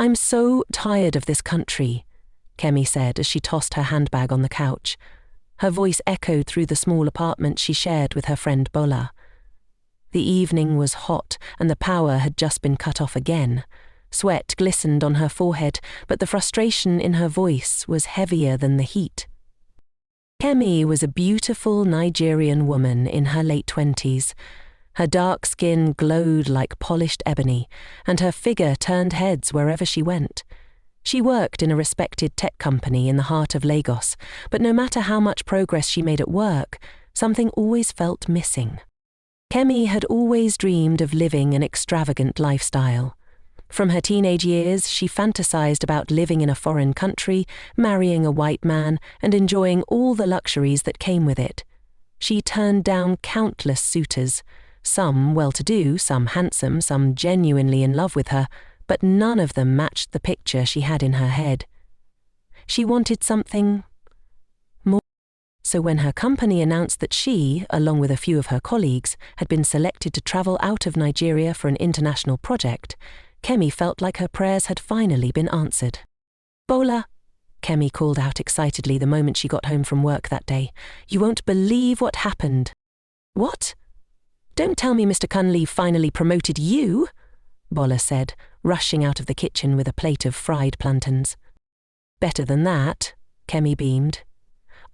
I'm so tired of this country, Kemi said as she tossed her handbag on the couch. Her voice echoed through the small apartment she shared with her friend Bola. The evening was hot and the power had just been cut off again. Sweat glistened on her forehead, but the frustration in her voice was heavier than the heat. Kemi was a beautiful Nigerian woman in her late 20s. Her dark skin glowed like polished ebony, and her figure turned heads wherever she went. She worked in a respected tech company in the heart of Lagos, but no matter how much progress she made at work, something always felt missing. Kemi had always dreamed of living an extravagant lifestyle. From her teenage years, she fantasized about living in a foreign country, marrying a white man, and enjoying all the luxuries that came with it. She turned down countless suitors, some well-to-do, some handsome, some genuinely in love with her, but none of them matched the picture she had in her head. She wanted something more. So when her company announced that she, along with a few of her colleagues, had been selected to travel out of Nigeria for an international project, Kemi felt like her prayers had finally been answered. "Bola," Kemi called out excitedly the moment she got home from work that day. "You won't believe what happened." "What? Don't tell me Mr. Kunle finally promoted you," Bola said, rushing out of the kitchen with a plate of fried plantains. "Better than that," Kemi beamed.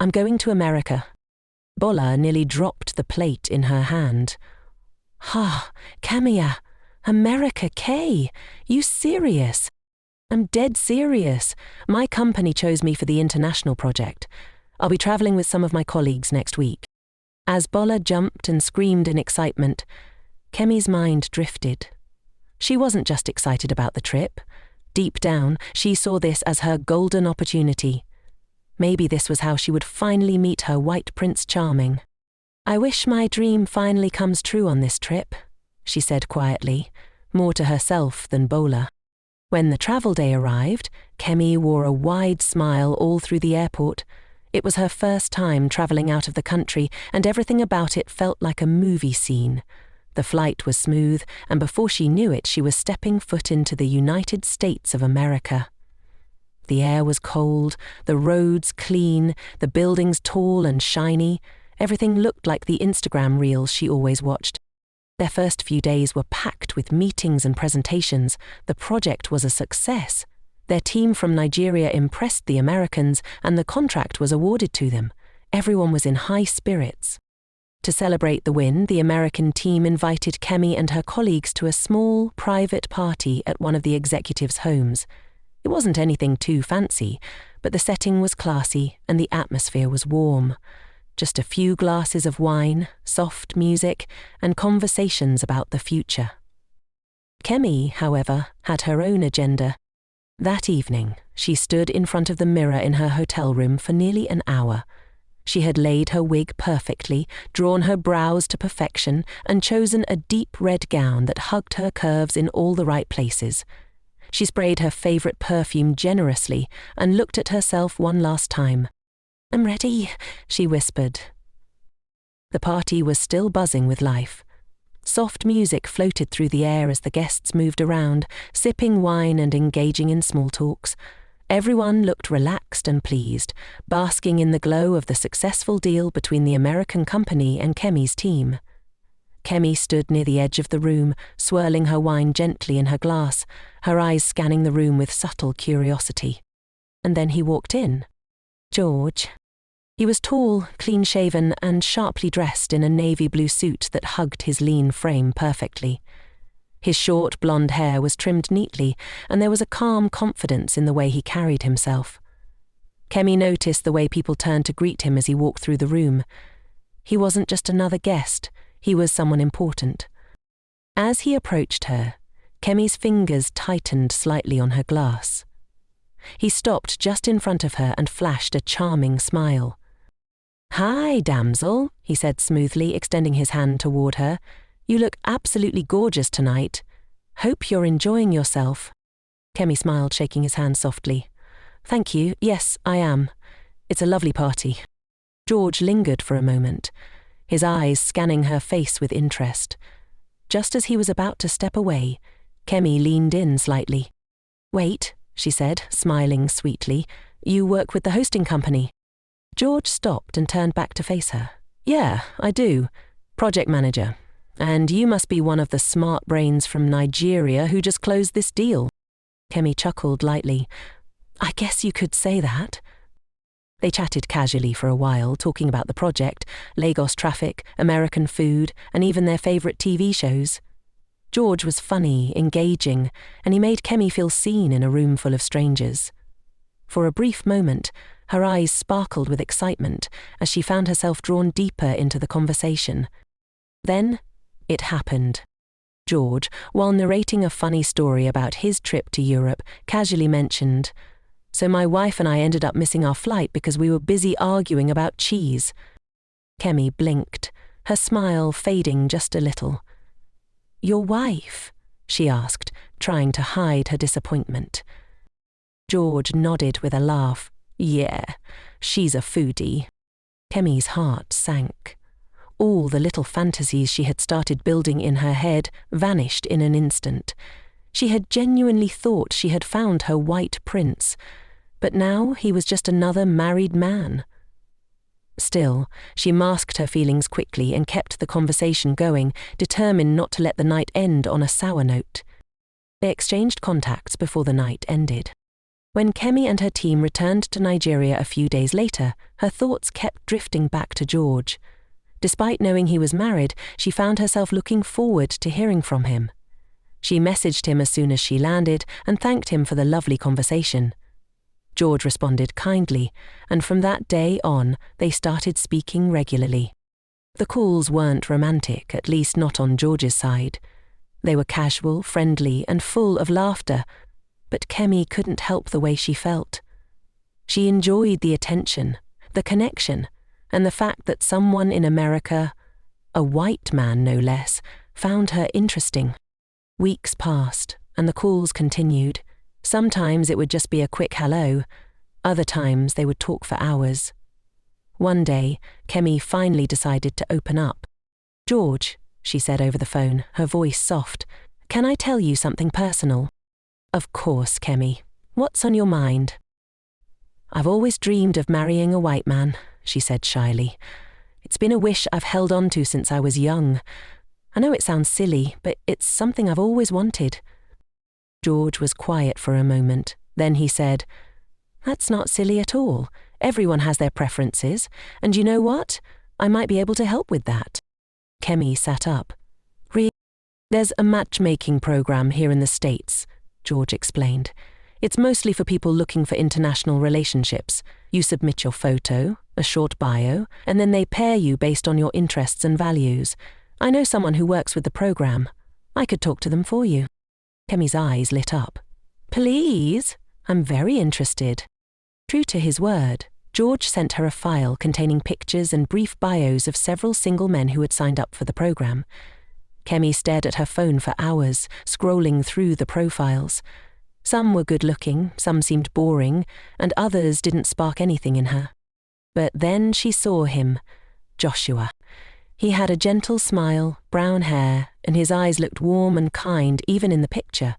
"I'm going to America." Bola nearly dropped the plate in her hand. "Ha, Kemiya, America, Kay, you serious?" "I'm dead serious. My company chose me for the international project. I'll be traveling with some of my colleagues next week." As Bola jumped and screamed in excitement, Kemi's mind drifted. She wasn't just excited about the trip. Deep down, she saw this as her golden opportunity. Maybe this was how she would finally meet her white Prince Charming. "I wish my dream finally comes true on this trip," she said quietly, more to herself than Bola. When the travel day arrived, Kemi wore a wide smile all through the airport. It was her first time traveling out of the country, and everything about it felt like a movie scene. The flight was smooth, and before she knew it, she was stepping foot into the United States of America. The air was cold, the roads clean, the buildings tall and shiny. Everything looked like the Instagram reels she always watched. Their first few days were packed with meetings and presentations. The project was a success. Their team from Nigeria impressed the Americans, and the contract was awarded to them. Everyone was in high spirits. To celebrate the win, the American team invited Kemi and her colleagues to a small, private party at one of the executives' homes. It wasn't anything too fancy, but the setting was classy and the atmosphere was warm. Just a few glasses of wine, soft music, and conversations about the future. Kemi, however, had her own agenda. That evening, she stood in front of the mirror in her hotel room for nearly an hour. She had laid her wig perfectly, drawn her brows to perfection, and chosen a deep red gown that hugged her curves in all the right places. She sprayed her favorite perfume generously and looked at herself one last time. "I'm ready," she whispered. The party was still buzzing with life. Soft music floated through the air as the guests moved around, sipping wine and engaging in small talks. Everyone looked relaxed and pleased, basking in the glow of the successful deal between the American company and Kemi's team. Kemi stood near the edge of the room, swirling her wine gently in her glass, her eyes scanning the room with subtle curiosity. And then he walked in. George. He was tall, clean-shaven, and sharply dressed in a navy blue suit that hugged his lean frame perfectly. His short blonde hair was trimmed neatly, and there was a calm confidence in the way he carried himself. Kemi noticed the way people turned to greet him as he walked through the room. He wasn't just another guest, he was someone important. As he approached her, Kemi's fingers tightened slightly on her glass. He stopped just in front of her and flashed a charming smile. "Hi, damsel," he said smoothly, extending his hand toward her. "You look absolutely gorgeous tonight. Hope you're enjoying yourself." Kemi smiled, shaking his hand softly. "Thank you. Yes, I am. It's a lovely party." George lingered for a moment, his eyes scanning her face with interest. Just as he was about to step away, Kemi leaned in slightly. Wait, she said, smiling sweetly. You work with the hosting company. George stopped and turned back to face her. Yeah, I do. Project manager. And you must be one of the smart brains from Nigeria who just closed this deal. Kemi chuckled lightly. I guess you could say that. They chatted casually for a while, talking about the project, Lagos traffic, American food, and even their favourite TV shows. George was funny, engaging, and he made Kemi feel seen in a room full of strangers. For a brief moment, her eyes sparkled with excitement as she found herself drawn deeper into the conversation. Then, it happened. George, while narrating a funny story about his trip to Europe, casually mentioned, "So my wife and I ended up missing our flight because we were busy arguing about cheese." Kemi blinked, her smile fading just a little. "Your wife?" she asked, trying to hide her disappointment. George nodded with a laugh. "Yeah, she's a foodie." Kemi's heart sank. All the little fantasies she had started building in her head vanished in an instant. She had genuinely thought she had found her white prince, but now he was just another married man. Still, she masked her feelings quickly and kept the conversation going, determined not to let the night end on a sour note. They exchanged contacts before the night ended. When Kemi and her team returned to Nigeria a few days later, her thoughts kept drifting back to George. Despite knowing he was married, she found herself looking forward to hearing from him. She messaged him as soon as she landed and thanked him for the lovely conversation. George responded kindly, and from that day on, they started speaking regularly. The calls weren't romantic, at least not on George's side. They were casual, friendly, and full of laughter, but Kemi couldn't help the way she felt. She enjoyed the attention, the connection, and the fact that someone in America, a white man no less, found her interesting. Weeks passed, and the calls continued. Sometimes it would just be a quick hello. Other times they would talk for hours. One day, Kemi finally decided to open up. "George," she said over the phone, her voice soft, "can I tell you something personal?" "Of course, Kemi. What's on your mind?" "I've always dreamed of marrying a white man," she said shyly. "It's been a wish I've held on to since I was young. I know it sounds silly, but it's something I've always wanted." George was quiet for a moment. Then he said, "That's not silly at all. Everyone has their preferences, and you know what? I might be able to help with that." Kemi sat up. "Really? There's a matchmaking program here in the States," George explained. "It's mostly for people looking for international relationships. You submit your photo, a short bio, and then they pair you based on your interests and values. I know someone who works with the program. I could talk to them for you." Kemi's eyes lit up. "Please, I'm very interested." True to his word, George sent her a file containing pictures and brief bios of several single men who had signed up for the program. Kemi stared at her phone for hours, scrolling through the profiles. Some were good-looking, some seemed boring, and others didn't spark anything in her. But then she saw him, Joshua. He had a gentle smile, brown hair, and his eyes looked warm and kind even in the picture.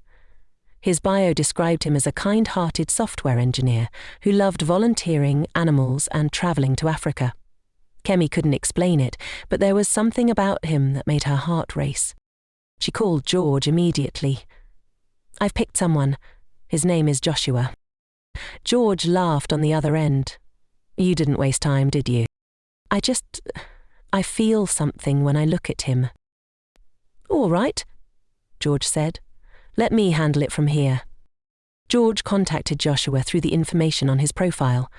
His bio described him as a kind-hearted software engineer who loved volunteering, animals, and travelling to Africa. Kemi couldn't explain it, but there was something about him that made her heart race. She called George immediately. "I've picked someone. His name is Joshua." George laughed on the other end. "You didn't waste time, did you? I feel something when I look at him." "All right," George said. "Let me handle it from here." George contacted Joshua through the information on his profile.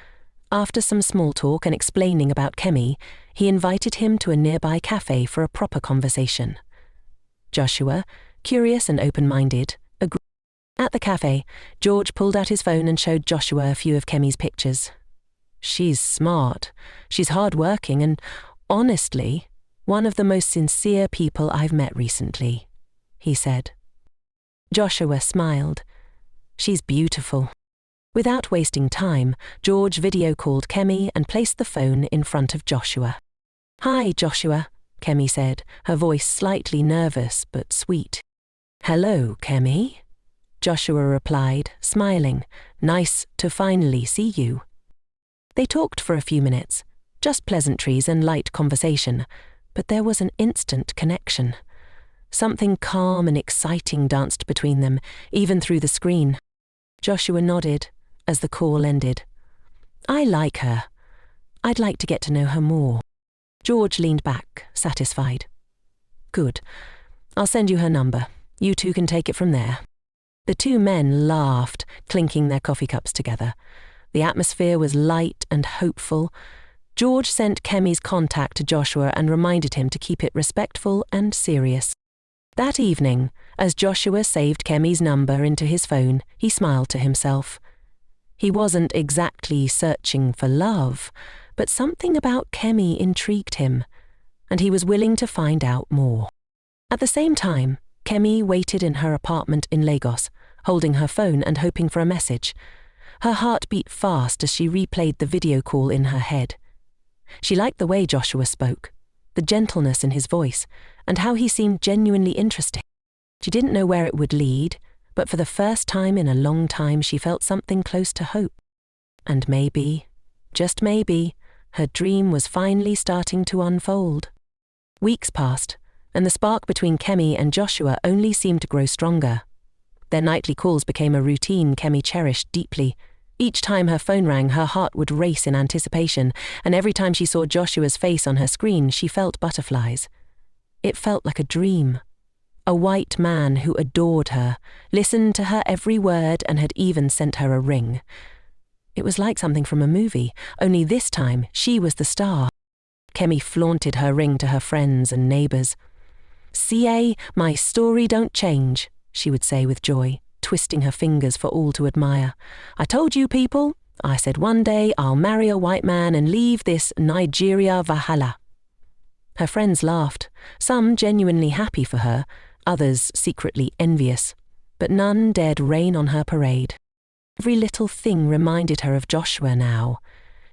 After some small talk and explaining about Kemi, he invited him to a nearby cafe for a proper conversation. Joshua, curious and open-minded, agreed. At the cafe, George pulled out his phone and showed Joshua a few of Kemi's pictures. "She's smart, she's hard-working, and, honestly, one of the most sincere people I've met recently," he said. Joshua smiled. "She's beautiful." Without wasting time, George video-called Kemi and placed the phone in front of Joshua. "Hi, Joshua," Kemi said, her voice slightly nervous but sweet. "Hello, Kemi." Joshua replied, smiling. Nice to finally see you. They talked for a few minutes, just pleasantries and light conversation, but there was an instant connection. Something calm and exciting danced between them, even through the screen. Joshua nodded as the call ended. I like her. I'd like to get to know her more. George leaned back, satisfied. Good. I'll send you her number. You two can take it from there. The two men laughed, clinking their coffee cups together. The atmosphere was light and hopeful. George sent Kemi's contact to Joshua and reminded him to keep it respectful and serious. That evening, as Joshua saved Kemi's number into his phone, he smiled to himself. He wasn't exactly searching for love, but something about Kemi intrigued him, and he was willing to find out more. At the same time, Kemi waited in her apartment in Lagos, holding her phone and hoping for a message. Her heart beat fast as she replayed the video call in her head. She liked the way Joshua spoke, the gentleness in his voice, and how he seemed genuinely interesting. She didn't know where it would lead, but for the first time in a long time she felt something close to hope. And maybe, just maybe, her dream was finally starting to unfold. Weeks passed, and the spark between Kemi and Joshua only seemed to grow stronger. Their nightly calls became a routine Kemi cherished deeply. Each time her phone rang, her heart would race in anticipation, and every time she saw Joshua's face on her screen, she felt butterflies. It felt like a dream. A white man who adored her, listened to her every word, and had even sent her a ring. It was like something from a movie, only this time she was the star. Kemi flaunted her ring to her friends and neighbours. "CA, my story don't change," she would say with joy, twisting her fingers for all to admire. "I told you people, I said one day I'll marry a white man and leave this Nigeria Valhalla." Her friends laughed, some genuinely happy for her, others secretly envious, but none dared rain on her parade. Every little thing reminded her of Joshua now.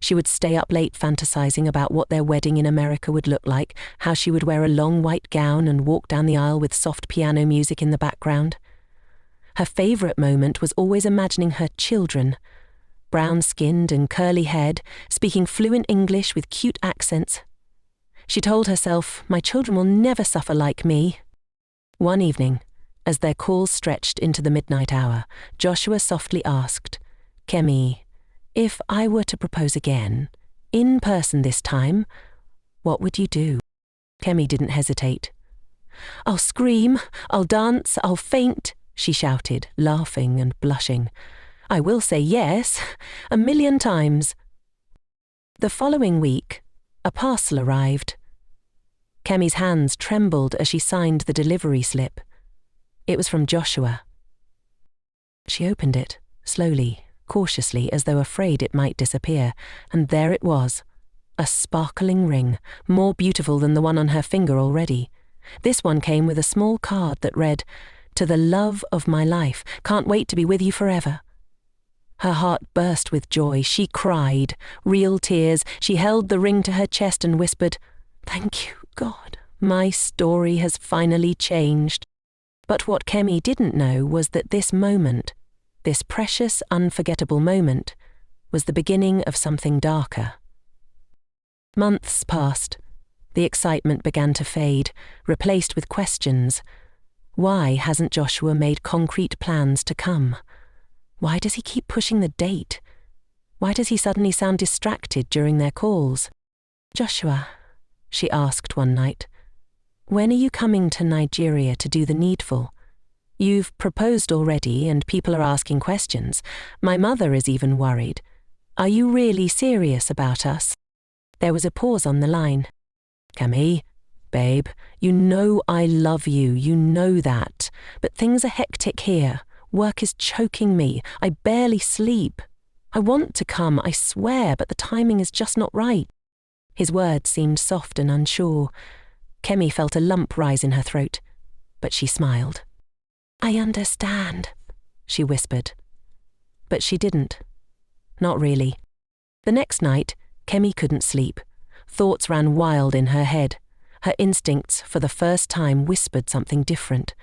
She would stay up late fantasizing about what their wedding in America would look like, how she would wear a long white gown and walk down the aisle with soft piano music in the background. Her favourite moment was always imagining her children, brown-skinned and curly-haired, speaking fluent English with cute accents. She told herself, "My children will never suffer like me." One evening, as their calls stretched into the midnight hour, Joshua softly asked, "Kemi, if I were to propose again, in person this time, what would you do?" Kemi didn't hesitate. "I'll scream, I'll dance, I'll faint," she shouted, laughing and blushing. "I will say yes, 1,000,000 times." The following week, a parcel arrived. Kemi's hands trembled as she signed the delivery slip. It was from Joshua. She opened it, slowly, cautiously, as though afraid it might disappear, and there it was, a sparkling ring, more beautiful than the one on her finger already. This one came with a small card that read, "To the love of my life, can't wait to be with you forever." Her heart burst with joy. She cried, real tears. She held the ring to her chest and whispered, "Thank you, God, my story has finally changed." But what Kemi didn't know was that this moment, this precious, unforgettable moment, was the beginning of something darker. Months passed. The excitement began to fade, replaced with questions. Why hasn't Joshua made concrete plans to come? Why does he keep pushing the date? Why does he suddenly sound distracted during their calls? "Joshua," she asked one night, "when are you coming to Nigeria to do the needful? You've proposed already and people are asking questions. My mother is even worried. Are you really serious about us?" There was a pause on the line. "Kemi, babe, you know I love you, you know that. But things are hectic here. Work is choking me. I barely sleep. I want to come, I swear, but the timing is just not right." His words seemed soft and unsure. Kemi felt a lump rise in her throat, but she smiled. "I understand," she whispered. But she didn't. Not really. The next night, Kemi couldn't sleep. Thoughts ran wild in her head. Her instincts, for the first time, whispered something different,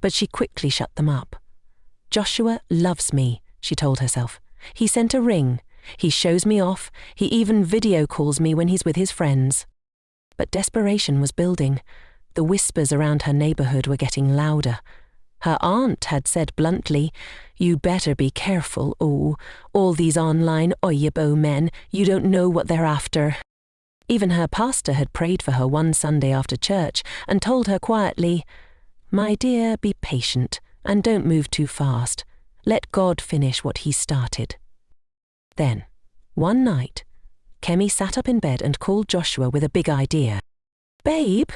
but she quickly shut them up. Joshua loves me, she told herself. He sent a ring. He shows me off. He even video calls me when he's with his friends. But desperation was building. The whispers around her neighborhood were getting louder. Her aunt had said bluntly, "You better be careful, all these online Oyibo men, you don't know what they're after." Even her pastor had prayed for her one Sunday after church and told her quietly, "My dear, be patient and don't move too fast. Let God finish what he started." Then, one night, Kemi sat up in bed and called Joshua with a big idea. "Babe,"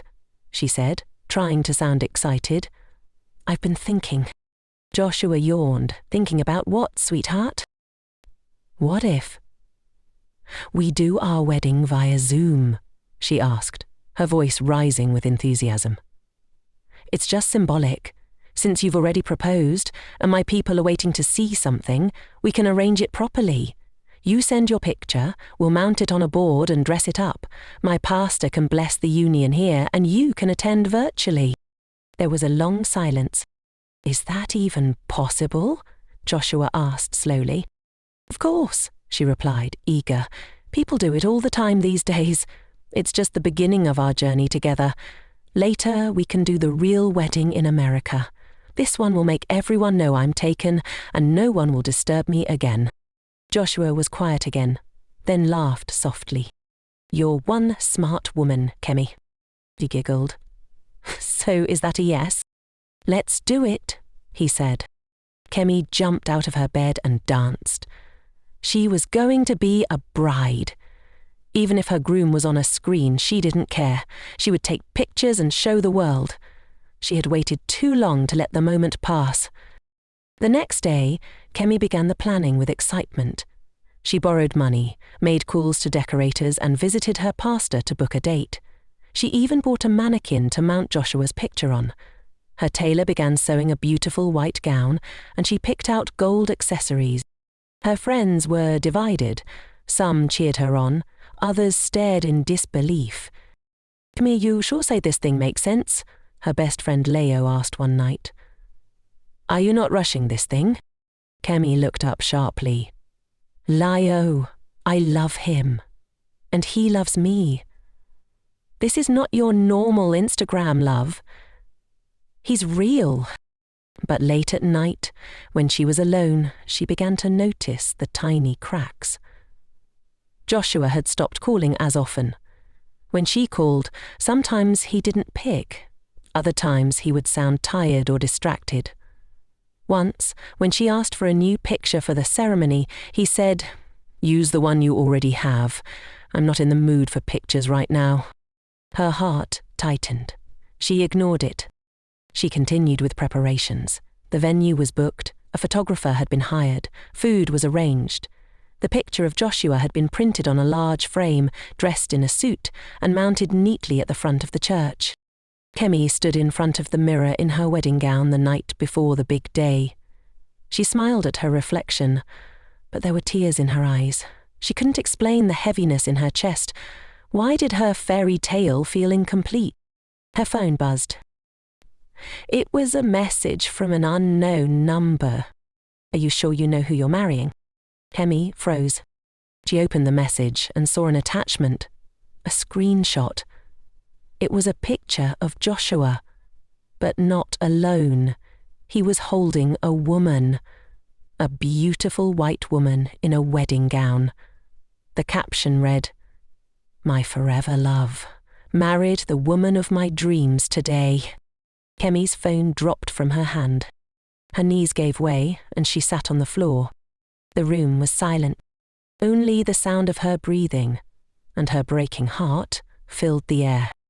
she said, trying to sound excited, "I've been thinking." Joshua yawned. "Thinking about what, sweetheart?" "What if we do our wedding via Zoom?" she asked, her voice rising with enthusiasm. "It's just symbolic. Since you've already proposed, and my people are waiting to see something, we can arrange it properly. You send your picture, we'll mount it on a board and dress it up. My pastor can bless the union here, and you can attend virtually." There was a long silence. "Is that even possible?" Joshua asked slowly. "Of course," she replied, eager. "People do it all the time these days. It's just the beginning of our journey together. Later, we can do the real wedding in America. This one will make everyone know I'm taken, and no one will disturb me again." Joshua was quiet again, then laughed softly. "You're one smart woman, Kemi." He giggled. "So is that a yes?" "Let's do it," he said. Kemi jumped out of her bed and danced. She was going to be a bride. Even if her groom was on a screen, she didn't care. She would take pictures and show the world. She had waited too long to let the moment pass. The next day, Kemi began the planning with excitement. She borrowed money, made calls to decorators, and visited her pastor to book a date. She even bought a mannequin to mount Joshua's picture on. Her tailor began sewing a beautiful white gown, and she picked out gold accessories. Her friends were divided. Some cheered her on, others stared in disbelief. "Kemi, you sure say this thing makes sense?" her best friend Leo asked one night. "Are you not rushing this thing?" Kemi looked up sharply. "Leo, I love him. And he loves me. This is not your normal Instagram love. He's real." But late at night, when she was alone, she began to notice the tiny cracks. Joshua had stopped calling as often. When she called, sometimes he didn't pick. Other times he would sound tired or distracted. Once, when she asked for a new picture for the ceremony, he said, "Use the one you already have. I'm not in the mood for pictures right now." Her heart tightened. She ignored it. She continued with preparations. The venue was booked, a photographer had been hired, food was arranged. The picture of Joshua had been printed on a large frame, dressed in a suit, and mounted neatly at the front of the church. Kemi stood in front of the mirror in her wedding gown the night before the big day. She smiled at her reflection, but there were tears in her eyes. She couldn't explain the heaviness in her chest. Why did her fairy tale feel incomplete? Her phone buzzed. It was a message from an unknown number. "Are you sure you know who you're marrying?" Kemi froze. She opened the message and saw an attachment, a screenshot. It was a picture of Joshua, but not alone. He was holding a woman, a beautiful white woman in a wedding gown. The caption read, "My forever love, married the woman of my dreams today." Kemi's phone dropped from her hand. Her knees gave way and she sat on the floor. The room was silent. Only the sound of her breathing and her breaking heart filled the air.